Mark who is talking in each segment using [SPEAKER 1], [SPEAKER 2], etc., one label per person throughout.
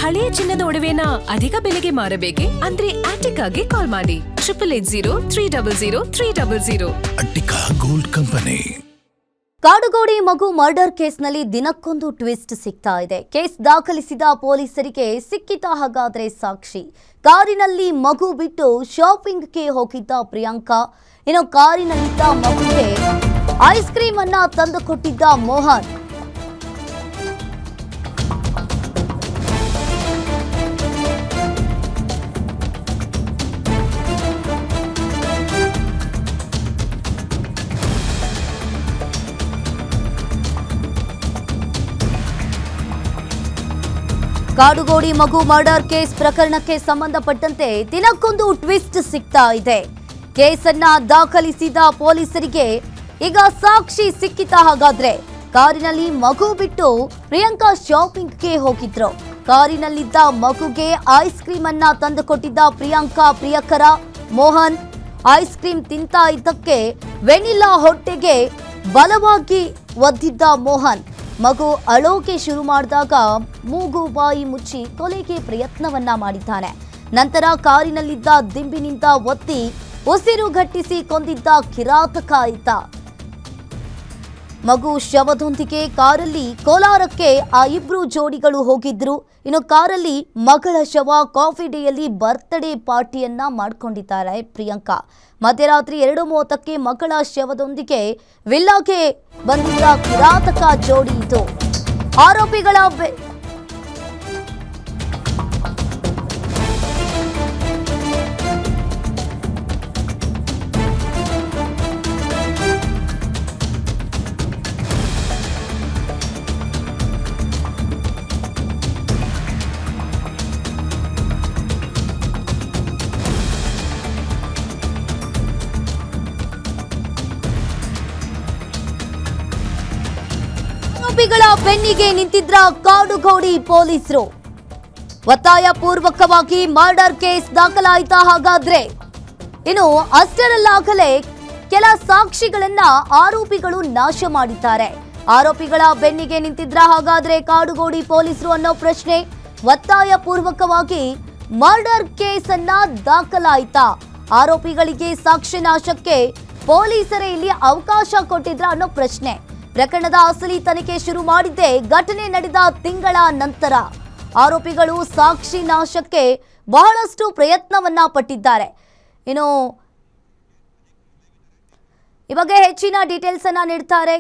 [SPEAKER 1] ಹಳೆಯ ಚಿನ್ನದ ಒಡವೆನ ಅಧಿಕ ಬೆಲೆಗೆ ಮಾರಬೇಕೆ? ಅಂದ್ರೆ ಆಟಿಕಾಗೆ ಕಾಲ್ ಮಾಡಿ 8880
[SPEAKER 2] ಅಟ್ಟಿಕಾ ಗೋಲ್ಡ್ ಕಂಪನಿ.
[SPEAKER 3] ಕಾಡುಗೋಡಿ ಮಗು ಮರ್ಡರ್ ಕೇಸ್ನಲ್ಲಿ ದಿನಕ್ಕೊಂದು ಟ್ವಿಸ್ಟ್ ಸಿಗ್ತಾ ಇದೆ. ಕೇಸ್ ದಾಖಲಿಸಿದ ಪೊಲೀಸರಿಗೆ ಸಿಕ್ಕಿತ ಹಾಗಾದ್ರೆ ಸಾಕ್ಷಿ. ಕಾರಿನಲ್ಲಿ ಮಗು ಬಿಟ್ಟು ಶಾಪಿಂಗ್ಗೆ ಹೋಗಿದ್ದ ಪ್ರಿಯಾಂಕಾ, ಇನ್ನು ಕಾರಿನಲ್ಲಿದ್ದ ಮಗುಗೆ ಐಸ್ ಕ್ರೀಮ್ ಅನ್ನ ತಂದುಕೊಟ್ಟಿದ್ದ ಮೋಹನ್. ಕಾಡುಗೋಡಿ ಮಗು ಮರ್ಡರ್ ಕೇಸ್ ಪ್ರಕರಣಕ್ಕೆ ಸಂಬಂಧಪಟ್ಟಂತೆ ದಿನಕ್ಕೊಂದು ಟ್ವಿಸ್ಟ್ ಸಿಗ್ತಾ ಇದೆ. ಕೇಸನ್ನ ದಾಖಲಿಸಿದ ಪೊಲೀಸರಿಗೆ ಈಗ ಸಾಕ್ಷಿ ಸಿಕ್ಕಿತ ಹಾಗಾದ್ರೆ. ಕಾರಿನಲ್ಲಿ ಮಗು ಬಿಟ್ಟು ಪ್ರಿಯಾಂಕಾ ಶಾಪಿಂಗ್ಗೆ ಹೋಗಿದ್ರು. ಕಾರಿನಲ್ಲಿದ್ದ ಮಗುಗೆ ಐಸ್ ಕ್ರೀಮ್ ಅನ್ನ ತಂದುಕೊಟ್ಟಿದ್ದ ಪ್ರಿಯಾಂಕಾ ಪ್ರಿಯಕರ ಮೋಹನ್. ಐಸ್ ಕ್ರೀಮ್ ತಿಂತಾ ಇದ್ದಕ್ಕೆ ವೆನಿಲಾ ಹೊಟ್ಟೆಗೆ ಬಲವಾಗಿ ಒದ್ದಿದ್ದ ಮೋಹನ್ ಮಗು ಅಳೋಕೆ ಶುರು ಮಾಡಿದಾಗ ಮೂಗು ಬಾಯಿ ಮುಚ್ಚಿ ಕೊಲೆಗೆ ಪ್ರಯತ್ನವನ್ನ ಮಾಡಿದ್ದಾನೆ. ನಂತರ ಕಾರಿನಲ್ಲಿದ್ದ ದಿಂಬಿನಿಂದ ಒತ್ತಿ ಉಸಿರುಗಟ್ಟಿಸಿ ಕೊಂದಿದ್ದ ಕಿರಾತಕ ಈತ. ಮಗು ಶವದೊಂದಿಗೆ ಕಾರಲ್ಲಿ ಕೋಲಾರಕ್ಕೆ ಆ ಇಬ್ರು ಜೋಡಿಗಳು ಹೋಗಿದ್ರು. ಇನ್ನು ಕಾರಲ್ಲಿ ಮಗಳ ಶವ ಕಾಫಿ ಡೇಯಲ್ಲಿ ಬರ್ತ್ಡೇ ಪಾರ್ಟಿಯನ್ನ ಮಾಡ್ಕೊಂಡಿದ್ದಾರೆ ಪ್ರಿಯಾಂಕಾ. ಮಧ್ಯರಾತ್ರಿ 2:30ಕ್ಕೆ ಮಗಳ ಶವದೊಂದಿಗೆ ವಿಲ್ಲಾಗೆ ಬಂದಿದ್ದ ಕಿರಾತಕ ಜೋಡಿ ಇದು. ಆರೋಪಿಗಳ ಆರೋಪಿಗಳ ಬೆನ್ನಿಗೆ ನಿಂತಿದ್ರ ಕಾಡುಗೋಡಿ ಪೊಲೀಸರು. ಒತ್ತಾಯ ಪೂರ್ವಕವಾಗಿ ಮರ್ಡರ್ ಕೇಸ್ ದಾಖಲಾಯಿತಾ ಹಾಗಾದ್ರೆ? ಇನ್ನು ಅಷ್ಟರಲ್ಲಾಗಲೇ ಕೆಲ ಸಾಕ್ಷಿಗಳನ್ನ ಆರೋಪಿಗಳು ನಾಶ ಮಾಡಿದ್ದಾರೆ. ಆರೋಪಿಗಳ ಬೆನ್ನಿಗೆ ನಿಂತಿದ್ರ ಹಾಗಾದ್ರೆ ಕಾಡುಗೋಡಿ ಪೊಲೀಸರು ಅನ್ನೋ ಪ್ರಶ್ನೆ. ಒತ್ತಾಯ ಪೂರ್ವಕವಾಗಿ ಮರ್ಡರ್ ಕೇಸ್ ಅನ್ನ ದಾಖಲಾಯಿತಾ? ಆರೋಪಿಗಳಿಗೆ ಸಾಕ್ಷ್ಯ ನಾಶಕ್ಕೆ ಪೊಲೀಸರೇ ಇಲ್ಲಿ ಅವಕಾಶ ಕೊಟ್ಟಿದ್ರ ಅನ್ನೋ ಪ್ರಶ್ನೆ. ಪ್ರಕರಣದ ಅಸಲಿ ತನಿಖೆ ಶುರು ಮಾಡಿದ್ದೆ ಘಟನೆ ನಡೆದ ತಿಂಗಳ ನಂತರ. ಆರೋಪಿಗಳು ಸಾಕ್ಷಿ ನಾಶಕ್ಕೆ ಬಹಳಷ್ಟು ಪ್ರಯತ್ನವನ್ನ ಪಟ್ಟಿದ್ದಾರೆ. ಇನ್ನು ಈ ಬಗ್ಗೆ ಹೆಚ್ಚಿನ ಡೀಟೇಲ್ಸ್ ಅನ್ನ ನೀಡ್ತಾರೆ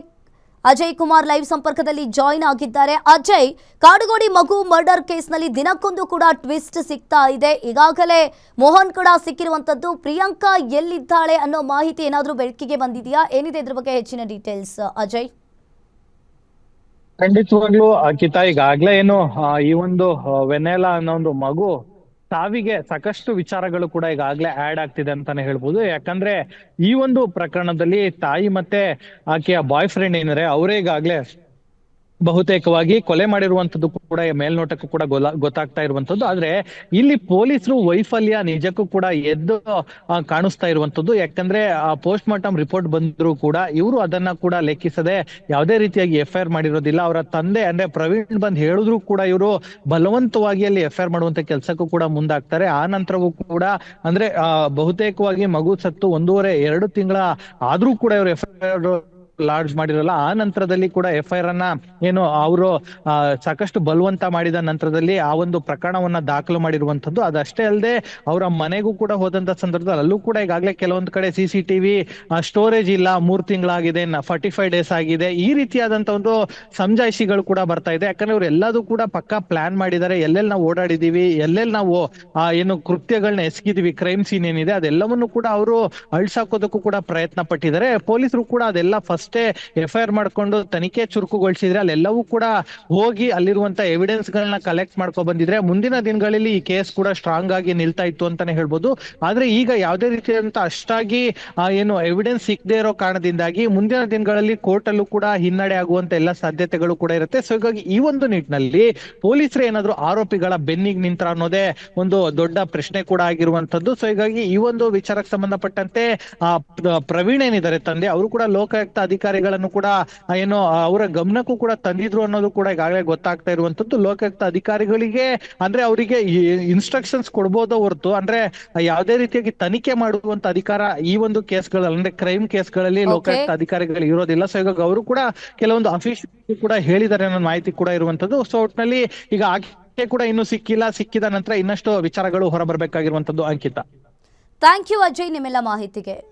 [SPEAKER 3] ಅಜಯ್ ಕುಮಾರ್, ಲೈವ್ ಸಂಪರ್ಕದಲ್ಲಿ ಜಾಯಿನ್ ಆಗಿದ್ದಾರೆ. ಅಜಯ್, ಕಾಡುಗೋಡಿ ಮಗು ಮರ್ಡರ್ ಕೇಸ್ನಲ್ಲಿ ದಿನಕ್ಕೊಂದು ಕೂಡ ಟ್ವಿಸ್ಟ್ ಸಿಗ್ತಾ ಇದೆ. ಈಗಾಗಲೇ ಮೋಹನ್ ಕೂಡ ಸಿಕ್ಕಿರುವಂತದ್ದು. ಪ್ರಿಯಾಂಕಾ ಎಲ್ಲಿದ್ದಾಳೆ ಅನ್ನೋ ಮಾಹಿತಿ ಏನಾದರೂ ಬೆಳಕಿಗೆ ಬಂದಿದೆಯಾ? ಏನಿದೆ ಇದ್ರ ಬಗ್ಗೆ ಹೆಚ್ಚಿನ ಡೀಟೇಲ್ಸ್ ಅಜಯ್?
[SPEAKER 4] ಖಂಡಿತವಾಗ್ಲೂ ಅಂಕಿತಾ, ಈಗಾಗ್ಲೇ ಏನು ಈ ಒಂದು ವೆನೆಲಾ ಅನ್ನೋ ಒಂದು ಮಗು ಸಾವಿಗೆ ಸಾಕಷ್ಟು ವಿಚಾರಗಳು ಕೂಡ ಈಗಾಗ್ಲೇ ಆಡ್ ಆಗ್ತಿದೆ ಅಂತಾನೆ ಹೇಳ್ಬೋದು. ಯಾಕಂದ್ರೆ ಈ ಒಂದು ಪ್ರಕರಣದಲ್ಲಿ ತಾಯಿ ಮತ್ತೆ ಆಕೆಯ ಬಾಯ್ ಫ್ರೆಂಡ್ ಏನಿದೆ ಅವರೇ ಈಗಾಗ್ಲೇ ಬಹುತೇಕವಾಗಿ ಕೊಲೆ ಮಾಡಿರುವಂತದ್ದು ಕೂಡ ಮೇಲ್ನೋಟಕ್ಕೂ ಕೂಡ ಗೊತ್ತಾಗ್ತಾ ಇರುವಂತದ್ದು. ಆದ್ರೆ ಇಲ್ಲಿ ಪೊಲೀಸರು ವೈಫಲ್ಯ ನಿಜಕ್ಕೂ ಕೂಡ ಎದ್ದು ಕಾಣಿಸ್ತಾ ಇರುವಂತದ್ದು. ಯಾಕಂದ್ರೆ ಪೋಸ್ಟ್ ಮಾರ್ಟಮ್ ರಿಪೋರ್ಟ್ ಬಂದ್ರು ಕೂಡ ಇವರು ಅದನ್ನ ಕೂಡ ಲೆಕ್ಕಿಸದೆ ಯಾವುದೇ ರೀತಿಯಾಗಿ FIR ಮಾಡಿರೋದಿಲ್ಲ. ಅವರ ತಂದೆ ಅಂದ್ರೆ ಪ್ರವೀಣ್ ಬಂದ್ ಹೇಳಿದ್ರು ಕೂಡ ಇವರು ಬಲವಂತವಾಗಿ ಅಲ್ಲಿ FIR ಮಾಡುವಂತ ಕೆಲಸಕ್ಕೂ ಕೂಡ ಮುಂದಾಗ್ತಾರೆ. ಆ ನಂತರವೂ ಕೂಡ ಅಂದ್ರೆ ಬಹುತೇಕವಾಗಿ ಮಗು ಸತ್ತು 1.5-2 ತಿಂಗಳ ಆದ್ರೂ ಕೂಡ ಇವರು FIR ಲಾಡ್ಜ್ ಮಾಡಿರಲ್ಲ. ಆ ನಂತರದಲ್ಲಿ ಕೂಡ FIR ಅನ್ನ ಏನು ಅವರು ಸಾಕಷ್ಟು ಬಲವಂತ ಮಾಡಿದ ನಂತರದಲ್ಲಿ ಆ ಒಂದು ಪ್ರಕರಣವನ್ನ ದಾಖಲು ಮಾಡಿರುವಂತದ್ದು. ಅದಷ್ಟೇ ಅಲ್ಲದೆ ಅವರ ಮನೆಗೂ ಕೂಡ ಹೋದಂತ ಸಂದರ್ಭದಲ್ಲಿ ಅಲ್ಲೂ ಕೂಡ ಈಗಾಗಲೇ ಕೆಲವೊಂದು ಕಡೆ CCTV ಸ್ಟೋರೇಜ್ ಇಲ್ಲ, 3 ತಿಂಗಳಾಗಿದೆ, 45 ಡೇಸ್ ಆಗಿದೆ, ಈ ರೀತಿಯಾದಂತ ಒಂದು ಸಮಜಾಯಿಷಿಗಳು ಕೂಡ ಬರ್ತಾ ಇದೆ. ಯಾಕಂದ್ರೆ ಇವ್ರು ಎಲ್ಲದೂ ಕೂಡ ಪಕ್ಕಾ ಪ್ಲಾನ್ ಮಾಡಿದ್ದಾರೆ. ಎಲ್ಲೆಲ್ಲಿ ನಾವು ಓಡಾಡಿದೀವಿ, ಎಲ್ಲೆಲ್ಲಿ ನಾವು ಏನು ಕೃತ್ಯಗಳನ್ನ ಎಸಗಿದೀವಿ, ಕ್ರೈಮ್ ಸೀನ್ ಏನಿದೆ ಅದೆಲ್ಲವನ್ನು ಕೂಡ ಅವರು ಅಳ್ಸಾಕೋದಕ್ಕೂ ಕೂಡ ಪ್ರಯತ್ನ ಪಟ್ಟಿದ್ದಾರೆ. ಪೊಲೀಸರು ಕೂಡ ಅದೆಲ್ಲ ಫಸ್ಟ್ FIR ಮಾಡ್ಕೊಂಡು ತನಿಖೆ ಚುರುಕುಗೊಳಿಸಿದ್ರೆ ಅಲ್ಲೆಲ್ಲವೂ ಕೂಡ ಹೋಗಿ ಅಲ್ಲಿರುವಂತ ಎವಿಡೆನ್ಸ್ ಗಳನ್ನ ಕಲೆಕ್ಟ್ ಮಾಡ್ಕೊ ಬಂದಿದ್ರೆ ಮುಂದಿನ ದಿನಗಳಲ್ಲಿ ಈ ಕೇಸ್ ಕೂಡ ಸ್ಟ್ರಾಂಗ್ ಆಗಿ ನಿಲ್ತಾ ಇತ್ತು ಅಂತಾನೆ ಹೇಳ್ಬೋದು. ಆದ್ರೆ ಈಗ ಯಾವುದೇ ರೀತಿಯಾದಂತ ಅಷ್ಟಾಗಿ ಏನು ಎವಿಡೆನ್ಸ್ ಸಿಗದೆ ಇರೋ ಕಾರಣದಿಂದಾಗಿ ಮುಂದಿನ ದಿನಗಳಲ್ಲಿ ಕೋರ್ಟ್ ಅಲ್ಲೂ ಕೂಡ ಹಿನ್ನಡೆ ಆಗುವಂತ ಎಲ್ಲ ಸಾಧ್ಯತೆಗಳು ಕೂಡ ಇರುತ್ತೆ. ಸೊ ಹೀಗಾಗಿ ಈ ಒಂದು ನಿಟ್ಟಿನಲ್ಲಿ ಪೊಲೀಸರು ಏನಾದ್ರು ಆರೋಪಿಗಳ ಬೆನ್ನಿಗೆ ನಿಂತರ ಅನ್ನೋದೇ ಒಂದು ದೊಡ್ಡ ಪ್ರಶ್ನೆ ಕೂಡ ಆಗಿರುವಂತದ್ದು. ಸೊ ಹೀಗಾಗಿ ಈ ಒಂದು ವಿಚಾರಕ್ಕೆ ಸಂಬಂಧಪಟ್ಟಂತೆ ಪ್ರವೀಣ್ ಏನಿದ್ದಾರೆ ತಂದೆ, ಅವರು ಕೂಡ ಲೋಕಾಯುಕ್ತ ಅಧಿಕಾರಿಗಳನ್ನು ಕೂಡ ಏನು ಅವರ ಗಮನಕ್ಕೂ ಕೂಡ ತಂದಿದ್ರು ಅನ್ನೋದು ಕೂಡ ಈಗಾಗಲೇ ಗೊತ್ತಾಗ್ತಾ ಇರುವಂತದ್ದು. ಲೋಕಾಯುಕ್ತ ಅಧಿಕಾರಿಗಳಿಗೆ ಅಂದ್ರೆ ಅವರಿಗೆ ಇನ್ಸ್ಟ್ರಕ್ಷನ್ಸ್ ಕೊಡ್ಬೋದು ಹೊರತು ಅಂದ್ರೆ ಯಾವುದೇ ರೀತಿಯಾಗಿ ತನಿಖೆ ಮಾಡುವಂತ ಅಧಿಕಾರ ಈ ಒಂದು ಕೇಸ್ಗಳಲ್ಲಿ ಅಂದ್ರೆ ಕ್ರೈಮ್ ಕೇಸ್ಗಳಲ್ಲಿ ಲೋಕಾಯುಕ್ತ ಅಧಿಕಾರಿಗಳು ಇರೋದಿಲ್ಲ. ಸೊ ಈಗ ಅವರು ಕೂಡ ಕೆಲವೊಂದು ಅಫಿಷಿಯಲ್ ಕೂಡ ಹೇಳಿದ್ದಾರೆ ಅನ್ನೋ ಮಾಹಿತಿ ಕೂಡ ಇರುವಂತದ್ದು. ಸೊ ಒಟ್ಟಿನಲ್ಲಿ ಈಗ ಆಕೆ ಕೂಡ ಇನ್ನು ಸಿಕ್ಕಿದ ನಂತರ ಇನ್ನಷ್ಟು ವಿಚಾರಗಳು ಹೊರಬರಬೇಕಾಗಿರುವಂತದ್ದು. ಅಂಕಿತ,
[SPEAKER 3] ಥ್ಯಾಂಕ್ ಯು ಅಜಯ್ ನಿಮ್ಮೆಲ್ಲ ಮಾಹಿತಿಗೆ.